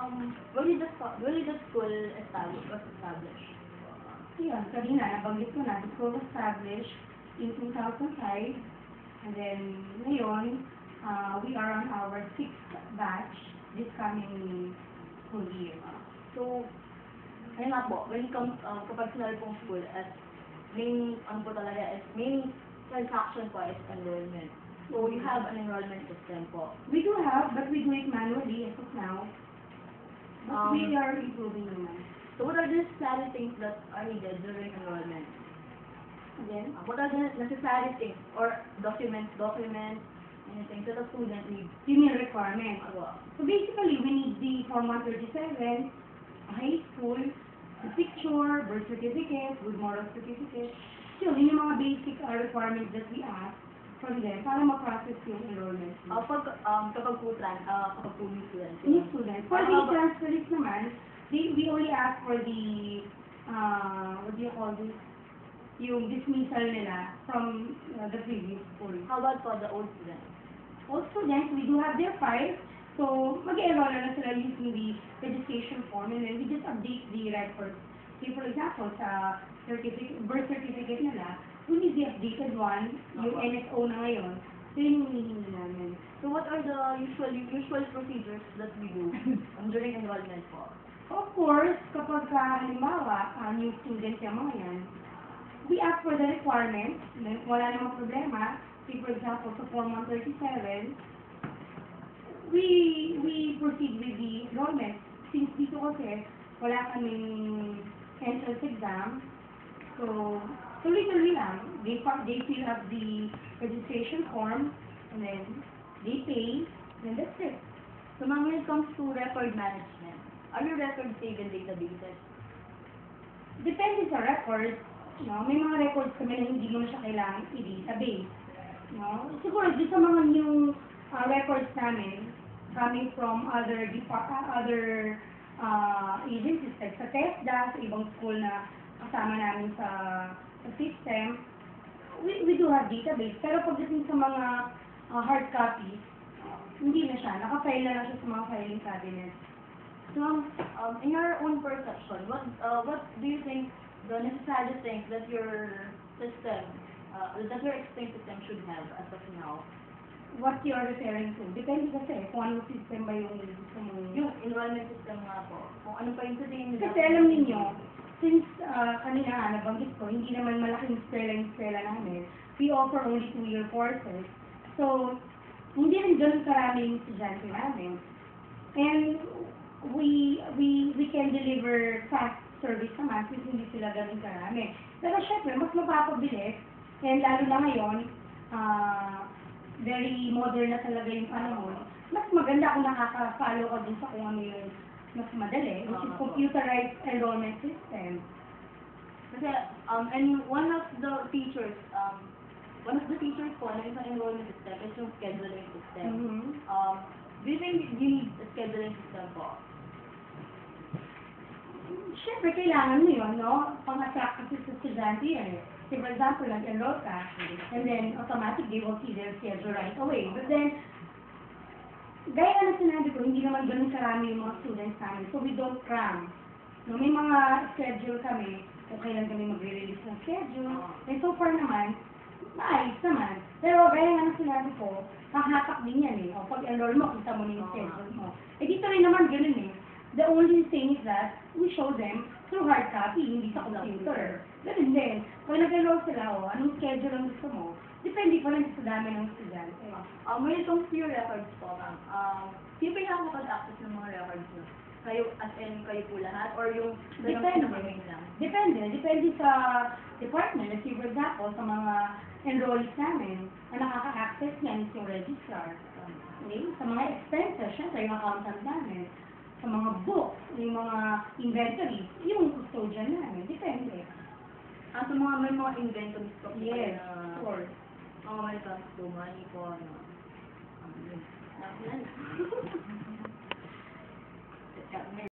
When did the school establish? Yun, kanina, nabanggit ko na, the school was established in 2005, and then, ngayon, we are on our 6th batch this coming school year. So, ayun nga po, when it comes, kapag sinabi pong school, as main, main transaction po is enrollment. So, you have an enrollment system po. We do have, but we do it manually as of now. But we are improving naman. So, what are the necessary things that are needed during enrollment? Again, What are the necessary things or documents, anything that a student needs? you mean requirements. Ano? So basically, we need the Form 137, high school, the picture, birth certificate, good moral certificate. So, yun yung mga basic requirements that we ask from them para ma-process yung enrollment. Kapag po new student. New students. For the transferees naman, we only ask for the, what do you call this? Yung dismissal nila from the previous school. How about for the old students? All students, we do have their files. So, mag-enroll na sila using the registration form and then we just update the records. Say, for example, sa birth certificate nila, we need the updated one, yung NSO na ngayon. So, yun yung hinihingi namin. So, what are the usual procedures that we do during enrollment po? Of course, kapag halimbawa, new student yung mga yan, we ask for the requirements, wala namang problema. Say, for example, sa Form 137, we proceed with the enrollment. Since dito kasi, wala kaming entrance exam, so tuloy-tuloy lang. They fill up the registration form, and then they pay, and that's it. So, ma'am, when it comes to record management, are your records saved in databases? Depende sa record. No? May mga records kami na hindi mo na siya kailangan i-database. No? Siguro, dito sa mga new records namin, coming from other agencies, like sa TESDA, sa ibang school na kasama namin sa system, we do have database. Pero pagdating sa mga hard copies, hindi na siya. Naka-file na lang siya sa mga filing cabinet. So, in your own perception, what do you think the necessary things that your system, that your existing system should have as of now? What you are referring to? Depende kasi kung anong system ba yung gusto mo. Yung enrollment system nga po. Kung ano pa yung sa tingin nila. Kasi alam ninyo, since kanina nabanggit ko, hindi naman malaking eskwela namin. We offer only 2-year courses. So, hindi rin ganun karaming estudyante namin. And we can deliver fast service naman since hindi sila ganun karami. Pero syempre, mas mapapabilis. And lalo na ngayon, very modern na talaga yung panahon. Mas maganda kung nakaka-follow ka dun sa kung ano yung mas madali, which is computerized enrollment system. Kasi, and one of the features po ng isang enrollment system is yung scheduling system. Do you think you need a scheduling system po? Siyempre, kailangan mo yun, no? Pang-attract kasi sa estudyante yan eh. So, for example, nag-enroll ka, and then automatic they will see their schedule right away. But then, gaya na sinabi ko, hindi naman ganun karami yung mga students namin. So, we don't cram. No, may mga schedule kami, kung kailan kami magre-release ng schedule. And so far naman, maayos naman. Pero gaya nga na sinabi ko, hahatak din yan eh. O, pag-enroll mo, kita mo na yung schedule mo. Eh, dito rin naman ganun eh. The only thing is that we show them through hard copy, hindi sa computer. Ganun din. Pag nag-enroll sila, anong schedule ang gusto mo? Depende pa lang sa dami ng estudyante. When it comes to your records po, ma'am, sino pa yung nakakapag-access ng mga records nyo? Kayo, as in, kayo po lahat? Or yung Depende. lang? Depende sa department. Like, for example, sa mga enrollees namin, ang nakaka-access niyan is yung registrar. Okay? Sa mga expenses, syempre, yung accountant namin. Sa mga books, yung mga inventories, yung custodian namin. Depende. Sa mga may mga inventories po. Yes, of course. Mga may comes to money po, ano. Yun.